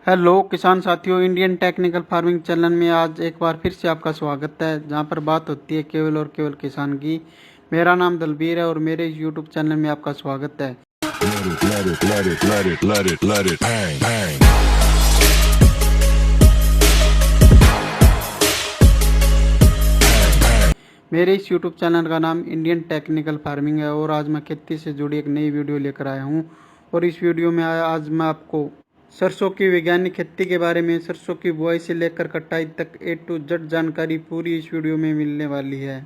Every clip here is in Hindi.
हेलो किसान साथियों, इंडियन टेक्निकल फार्मिंग चैनल में आज एक बार फिर से आपका स्वागत है, जहां पर बात होती है केवल और केवल किसान की। मेरा नाम दलबीर है और मेरे इस यूट्यूब चैनल में आपका स्वागत है। Bang, bang. मेरे इस यूट्यूब चैनल का नाम इंडियन टेक्निकल फार्मिंग है और आज मैं खेती से जुड़ी एक नई वीडियो लेकर आया हूं। और इस वीडियो में आज मैं आपको सरसों की वैज्ञानिक खेती के बारे में, सरसों की बुआई से लेकर कटाई तक A to Z जानकारी पूरी इस वीडियो में मिलने वाली है।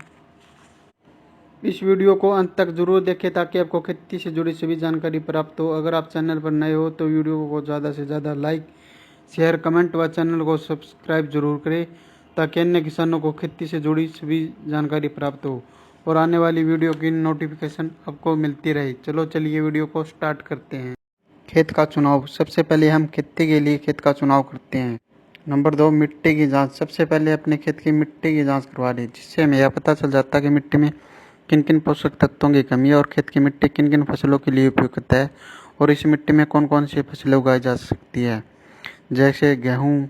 इस वीडियो को अंत तक जरूर देखें ताकि आपको खेती से जुड़ी सभी जानकारी प्राप्त हो। अगर आप चैनल पर नए हो तो वीडियो को ज़्यादा से ज़्यादा लाइक, शेयर, कमेंट व चैनल को सब्सक्राइब जरूर करें ताकि अन्य किसानों को खेती से जुड़ी सभी जानकारी प्राप्त हो और आने वाली वीडियो की नोटिफिकेशन आपको मिलती रहे। चलिए वीडियो को स्टार्ट करते हैं। खेत का चुनाव। सबसे पहले हम खेती के लिए खेत का चुनाव करते हैं। नंबर 2, मिट्टी की जांच। सबसे पहले अपने खेत की मिट्टी की जांच करवा लें, जिससे हमें यह पता चल जाता है कि मिट्टी में किन किन पोषक तत्वों की कमी है और खेत की मिट्टी किन किन फसलों के लिए उपयुक्त है और इस मिट्टी में कौन कौन सी फसलें उगाई जा सकती है, जैसे गेहूँ,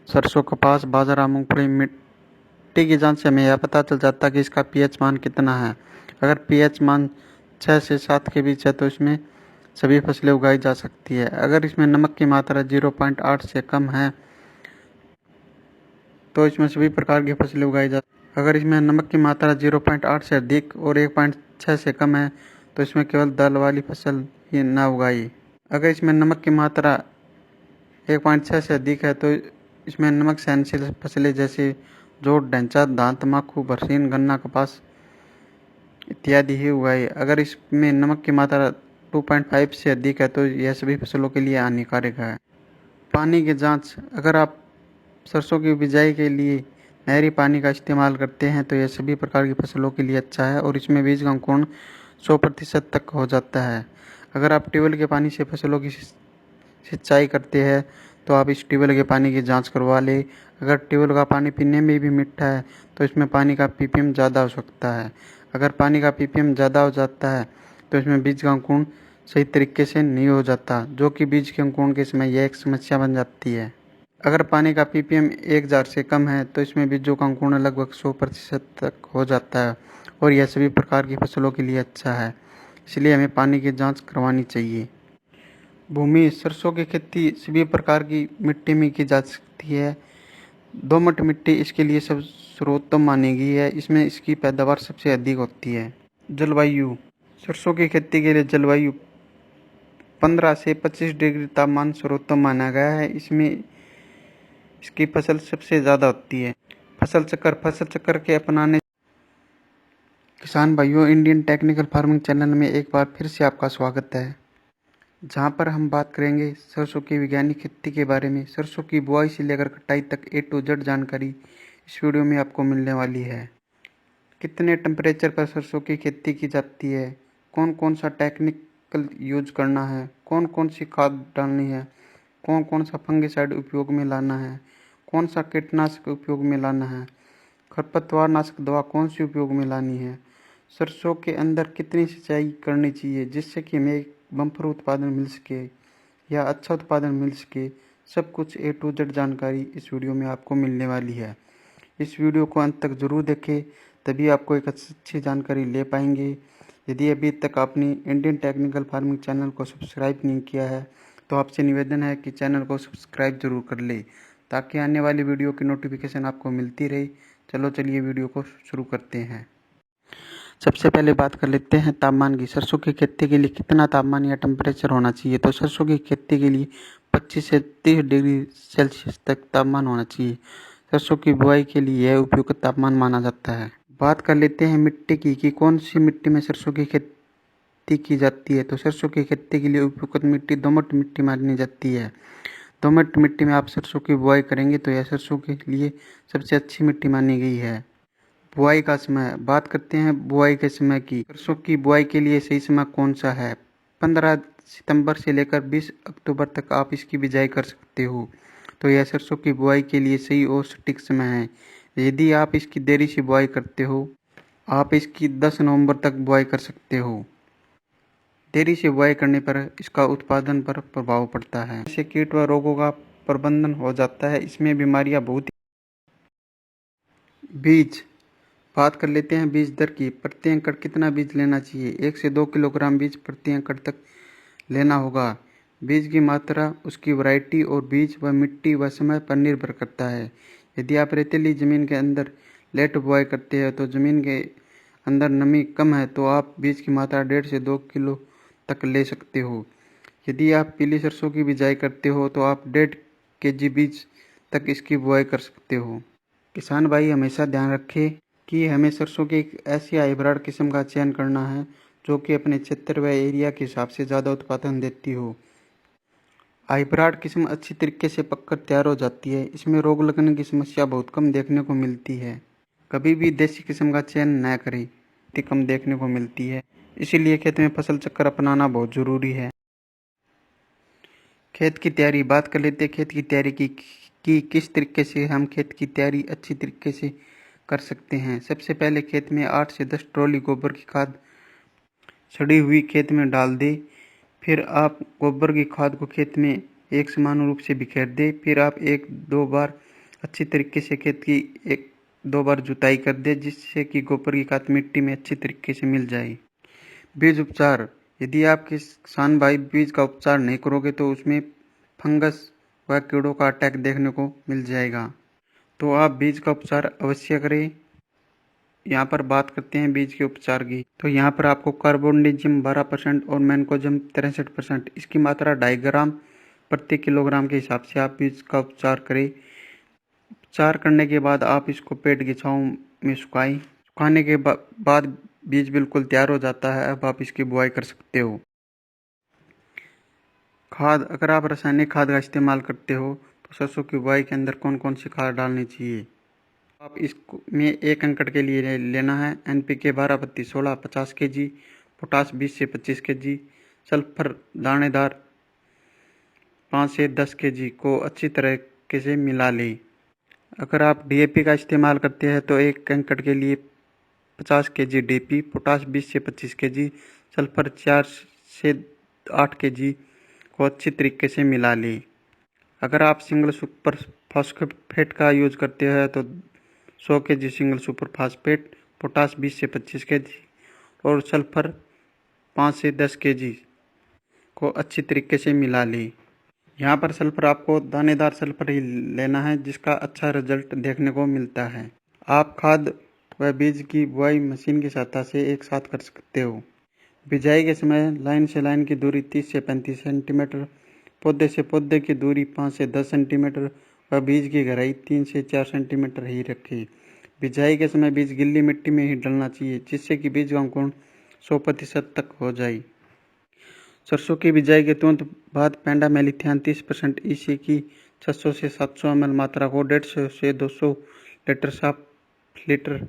सरसों, कपास, बाजरा, मूंगफली। मिट्टी की जांच से हमें यह पता चल जाता है कि इसका पीएच मान कितना है। अगर पीएच मान 6 से 7 के बीच है तो इसमें सभी फसलें उगाई जा सकती है। अगर इसमें नमक की मात्रा 0.8 से कम है तो इसमें सभी प्रकार की फसलें उगाई जा। अगर इसमें नमक की मात्रा 0.8 से अधिक और 1.6 से कम है तो इसमें केवल दाल वाली फसल ही न उगाई। अगर इसमें नमक की मात्रा 1.6 से अधिक है तो इसमें नमक सहनशील फसलें जैसे जोट, ढैंचा, धान, तम्बाकू, बरसीन, गन्ना, कपास इत्यादि ही उगाई। अगर इसमें नमक की मात्रा 2.5 से अधिक है तो यह सभी फसलों के लिए हानिकारक है। पानी की जांच। अगर आप सरसों की बिजाई के लिए नहरी पानी का इस्तेमाल करते हैं तो यह सभी प्रकार की फसलों के लिए अच्छा है और इसमें बीज का अंकुरण 100% तक हो जाता है। अगर आप ट्यूबवेल के पानी से फसलों की सिंचाई करते हैं तो आप इस ट्यूबवेल के पानी की जांच करवा लें। अगर ट्यूबवेल का पानी पीने में भी मीठा है तो इसमें पानी का पीपीएम ज़्यादा हो सकता है। अगर पानी का पीपीएम ज़्यादा हो जाता है तो इसमें बीज का अंकुरण सही तरीके से नहीं हो जाता, जो कि बीज के अंकुरण के समय यह एक समस्या बन जाती है। अगर पानी का पीपीएम 1000 से कम है तो इसमें बीजों का अंकुरण लगभग 100% तक हो जाता है और यह सभी प्रकार की फसलों के लिए अच्छा है, इसलिए हमें पानी की जांच करवानी चाहिए। भूमि। सरसों की खेती सभी प्रकार की मिट्टी में की जा सकती है। दोमट मिट्टी इसके लिए सब सर्वोत्तम मानी गई है, इसमें इसकी पैदावार सबसे अधिक होती है। जलवायु। सरसों की खेती के लिए जलवायु 15 से 25 डिग्री तापमान सर्वोत्तम माना गया है। इसमें इसकी फसल सबसे ज़्यादा होती है। फसल चक्र के अपनाने। किसान भाइयों, इंडियन टेक्निकल फार्मिंग चैनल में एक बार फिर से आपका स्वागत है, जहां पर हम बात करेंगे सरसों की वैज्ञानिक खेती के बारे में। सरसों की बुआई से लेकर कटाई तक A to Z जानकारी इस वीडियो में आपको मिलने वाली है। कितने टेम्परेचर पर सरसों की खेती की जाती है, कौन कौन सा टेक्निकल यूज करना है, कौन कौन सी खाद डालनी है, कौन कौन सा फंगिसाइड उपयोग में लाना है, कौन सा कीटनाशक उपयोग में लाना है, खरपतवार नाशक दवा कौन सी उपयोग में लानी है, सरसों के अंदर कितनी सिंचाई करनी चाहिए जिससे कि हमें एक बम्पर उत्पादन मिल सके या अच्छा उत्पादन मिल सके। सब कुछ A to Z जानकारी इस वीडियो में आपको मिलने वाली है। इस वीडियो को अंत तक ज़रूर देखें, तभी आपको एक अच्छी जानकारी ले पाएंगे। यदि अभी तक आपने इंडियन टेक्निकल फार्मिंग चैनल को सब्सक्राइब नहीं किया है तो आपसे निवेदन है कि चैनल को सब्सक्राइब जरूर कर ले ताकि आने वाली वीडियो की नोटिफिकेशन आपको मिलती रहे। चलिए वीडियो को शुरू करते हैं। सबसे पहले बात कर लेते हैं तापमान की। सरसों की खेती के लिए कितना तापमान या टेम्परेचर होना चाहिए, तो सरसों की खेती के लिए 25 से 30 डिग्री सेल्सियस तक तापमान होना चाहिए। सरसों की बुआई के लिए यह उपयुक्त तापमान माना जाता है। बात कर लेते हैं मिट्टी की कि कौन सी मिट्टी में सरसों की खेती की जाती है, तो सरसों की खेती के लिए उपयुक्त मिट्टी दोमट मिट्टी मानी जाती है। दोमट मिट्टी में आप सरसों की बुआई करेंगे तो यह सरसों के लिए सबसे अच्छी मिट्टी मानी गई है। बुआई का समय। बात करते हैं बुआई के समय की। सरसों की बुआई के लिए सही समय कौन सा है? 15 सितंबर से लेकर 20 अक्टूबर तक आप इसकी बिजाई कर सकते हो, तो यह सरसों की बुआई के लिए सही और सटीक समय है। यदि आप इसकी देरी से बुआई करते हो, आप इसकी 10 नवंबर तक बुआई कर सकते हो। देरी से बुआई करने पर इसका उत्पादन पर प्रभाव पड़ता है। इससे कीट व रोगों का प्रबंधन हो जाता है। इसमें बीमारियां बहुत। बीज बात कर लेते हैं बीज दर की। प्रति एकड़ कितना बीज लेना चाहिए? 1 से 2 किलोग्राम बीज प्रति एकड़ तक लेना होगा। बीज की मात्रा उसकी वैरायटी और बीज व मिट्टी व समय पर निर्भर करता है। यदि आप रेतीली ज़मीन के अंदर लेट बुआई करते हैं तो ज़मीन के अंदर नमी कम है तो आप बीज की मात्रा 1.5 से 2 किलो तक ले सकते हो। यदि आप पीली सरसों की बिजाई करते हो तो आप 1.5 kg बीज तक इसकी बुआई कर सकते हो। किसान भाई हमेशा ध्यान रखें कि हमें सरसों की एक ऐसी हाइब्रिड किस्म का चयन करना है जो कि अपने क्षेत्र व एरिया के हिसाब से ज़्यादा उत्पादन देती हो। हाइब्रिड किस्म अच्छी तरीके से पककर तैयार हो जाती है। इसमें रोग लगने की समस्या बहुत कम देखने को मिलती है। कभी भी देसी किस्म का चयन न करें, इतनी कम देखने को मिलती है। इसीलिए खेत में फसल चक्र अपनाना बहुत ज़रूरी है। खेत की तैयारी बात कर लेते हैं। खेत की तैयारी की किस तरीके से हम खेत की तैयारी अच्छी तरीके से कर सकते हैं। सबसे पहले खेत में 8 से 10 ट्रॉली गोबर की खाद सड़ी हुई खेत में डाल दें। फिर आप गोबर की खाद को खेत में एक समान रूप से बिखेर दें। फिर आप 1-2 बार अच्छी तरीके से खेत की 1-2 बार जुताई कर दें जिससे कि गोबर की खाद मिट्टी में अच्छी तरीके से मिल जाए। बीज उपचार यदि आप किसान भाई बीज का उपचार नहीं करोगे तो उसमें फंगस व कीड़ों का अटैक देखने को मिल जाएगा, तो आप बीज का उपचार अवश्य करें। यहाँ पर बात करते हैं बीज के उपचार की। तो यहाँ पर आपको कार्बोनिज्म 12% और मैनकोजम 63%, इसकी मात्रा 2.5 ग्राम प्रति किलोग्राम के हिसाब से आप बीज का उपचार करें। उपचार करने के बाद आप इसको पेड़ की छांव में सुखाएं। सुखाने के बाद बीज बिल्कुल तैयार हो जाता है। अब आप इसकी बुआई कर सकते हो। खाद अगर आप रासायनिक खाद का इस्तेमाल करते हो तो सरसों की बुआई के अंदर कौन कौन सी खाद डालनी चाहिए? आप इसमें 1 एकड़ के लिए लेना है NPK 12-16 50 kg, पोटास 20 से 25 kg, सल्फर दानेदार 5 से 10 kg को अच्छी तरह से मिला लें। अगर आप DAP का इस्तेमाल करते हैं तो 1 एकड़ के लिए 50 kg DAP, पोटास 20 से 25 kg, सल्फर 4 से 8 kg को अच्छी तरीके से मिला लें। अगर आप सिंगल सुपर फॉस्फेट का यूज करते हैं तो 100 kg single super phosphate, potash 20 से 25 kg और सल्फर 5 से 10 kg को अच्छी तरीके से मिला लें। यहाँ पर सल्फर आपको दानेदार सल्फर ही लेना है जिसका अच्छा रिजल्ट देखने को मिलता है। आप खाद व बीज की बुआई मशीन की सहायता से एक साथ कर सकते हो। बिजाई के समय लाइन से लाइन की दूरी 30 से 35 सेंटीमीटर, पौधे से पौधे की दूरी 5 से 10 सेंटीमीटर व बीज की गहराई 3 से 4 सेंटीमीटर ही रखें। बिजाई के समय बीज गिल्ली मिट्टी में ही डलना चाहिए जिससे कि बीज का अंकुरण 100% तक हो जाए। सरसों की बिजाई के तुरंत बाद पेंडामेलिथियान 30% EC की 600 से 700 ml मात्रा को 150 से 200 लीटर साफ लीटर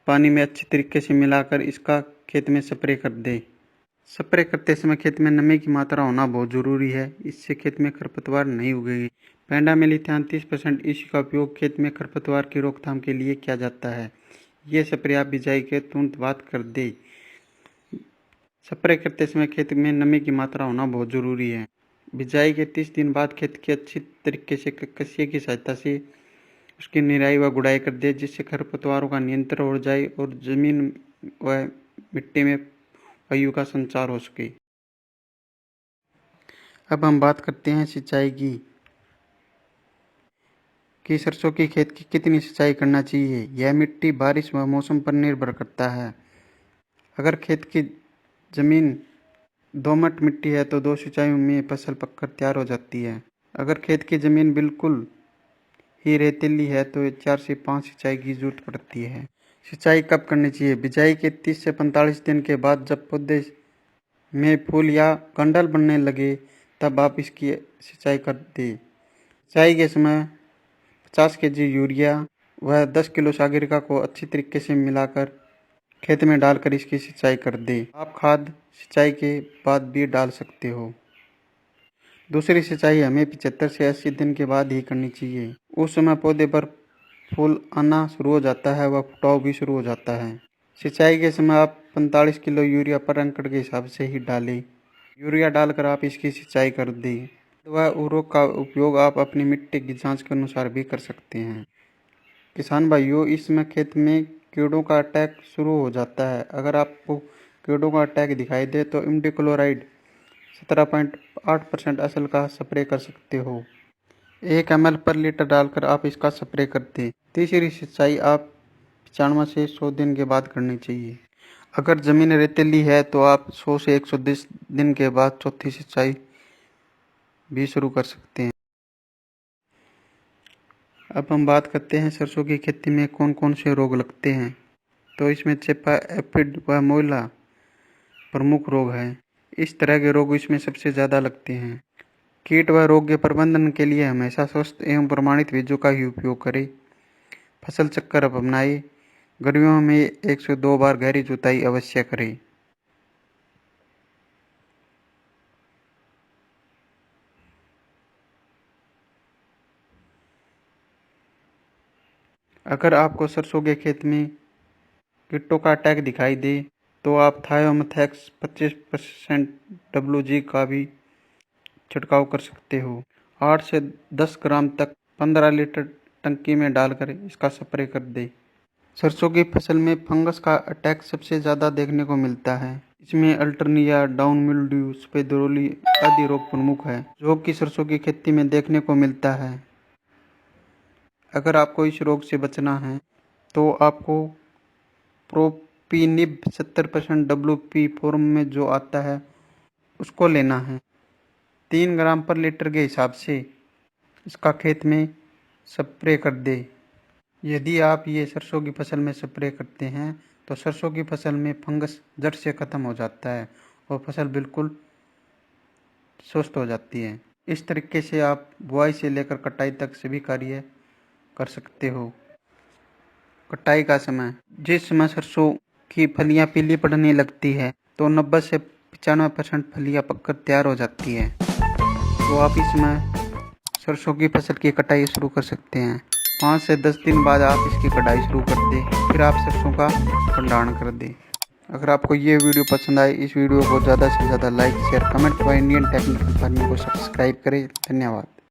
पानी में अच्छी तरीके से मिलाकर इसका खेत में स्प्रे कर दें। स्प्रे करते समय खेत में नमी की मात्रा होना बहुत ज़रूरी है, इससे खेत में खरपतवार नहीं उगेगी। पेंडामेलिथियान 30% EC का उपयोग खेत में खरपतवार की रोकथाम के लिए किया जाता है। ये स्प्रे आप बिजाई के तुरंत बाद कर दें। स्प्रे करते समय खेत में नमी की मात्रा होना बहुत ज़रूरी है। बिजाई के 30 दिन बाद खेत की अच्छी तरीके से कसिए की सहायता से उसकी निराई व गुड़ाई कर दे जिससे खरपतवारों का नियंत्रण हो जाए और जमीन व मिट्टी में वायु का संचार हो सके। अब हम बात करते हैं सिंचाई की कि सरसों की खेत की कितनी सिंचाई करना चाहिए। यह मिट्टी, बारिश व मौसम पर निर्भर करता है। अगर खेत की जमीन दोमट मिट्टी है तो 2 सिंचाइयों में फसल पककर तैयार हो जाती है। अगर खेत की जमीन बिल्कुल ही रेतीली है तो 4 से 5 सिंचाई की जरूरत पड़ती है। सिंचाई कब करनी चाहिए? बिजाई के 30 से 45 दिन के बाद जब पौधे में फूल या कंडल बनने लगे तब आप इसकी सिंचाई कर दें। सिंचाई के समय 50 kg यूरिया व 10 किलो सागरिका को अच्छी तरीके से मिलाकर खेत में डालकर इसकी सिंचाई कर दें। आप खाद सिंचाई के बाद भी डाल सकते हो। दूसरी सिंचाई हमें 75 से 80 दिन के बाद ही करनी चाहिए। उस समय पौधे पर फूल आना शुरू हो जाता है व फुटाव भी शुरू हो जाता है। सिंचाई के समय आप 45 किलो यूरिया पर एकड़ के हिसाब से ही डालें। यूरिया डालकर आप इसकी सिंचाई कर दें। वह उर्वरक का उपयोग आप अपनी मिट्टी की जांच के अनुसार भी कर सकते हैं। किसान भाइयों, इसमें खेत में कीड़ों का अटैक शुरू हो जाता है। अगर आपको कीड़ों का अटैक दिखाई दे तो इमिडाक्लोप्रिड 17.8% असल का स्प्रे कर सकते हो। 1 ml पर लीटर डालकर आप इसका स्प्रे कर दें। तीसरी सिंचाई आप 95 से 100 दिन के बाद करनी चाहिए। अगर ज़मीन रेतीली है तो आप 100 से 110 दिन के बाद चौथी सिंचाई भी शुरू कर सकते हैं। अब हम बात करते हैं सरसों की खेती में कौन कौन से रोग लगते हैं। तो इसमें चेपा, एफिड व मोइला प्रमुख रोग हैं। इस तरह के रोग इसमें सबसे ज़्यादा लगते हैं। कीट व रोग के प्रबंधन के लिए हमेशा स्वस्थ एवं प्रमाणित बीजों का ही उपयोग करें। फसल चक्कर अपनाएं। गर्मियों में 1 से 2 बार गहरी जुताई अवश्य करें। अगर आपको सरसों के खेत में कीटों का अटैक दिखाई दे तो आप थायोमेथैक्स 25% WG का भी छिड़काव कर सकते हो। 8 से 10 ग्राम तक 15 लीटर टंकी में डालकर इसका स्प्रे कर दे। सरसों की फसल में फंगस का अटैक सबसे ज़्यादा देखने को मिलता है। इसमें अल्टरनिया, डाउन मिल्ड्यू, सफेद रोली आदि रोग प्रमुख है जो कि सरसों की खेती में देखने को मिलता है। अगर आपको इस रोग से बचना है तो आपको प्रोपिनिब 70% WP फॉर्म में जो आता है उसको लेना है। 3 ग्राम पर लीटर के हिसाब से इसका खेत में स्प्रे कर दे। यदि आप ये सरसों की फसल में स्प्रे करते हैं तो सरसों की फसल में फंगस जड़ से ख़त्म हो जाता है और फसल बिल्कुल स्वस्थ हो जाती है। इस तरीके से आप बुआई से लेकर कटाई तक सभी कार्य कर सकते हो। कटाई का समय, जिस समय सरसों की फलियां पीली पड़ने लगती है तो 90 से 95% फलियां पककर तैयार हो जाती है तो आप इसमें सरसों की फसल की कटाई शुरू कर सकते हैं। 5 से 10 दिन बाद आप इसकी कटाई शुरू कर दें। फिर आप सरसों का भंडारण कर दें। अगर आपको ये वीडियो पसंद आए, इस वीडियो को ज़्यादा से ज़्यादा लाइक, शेयर, कमेंट व इंडियन टेक्निकल फार्मिंग को सब्सक्राइब करें। धन्यवाद।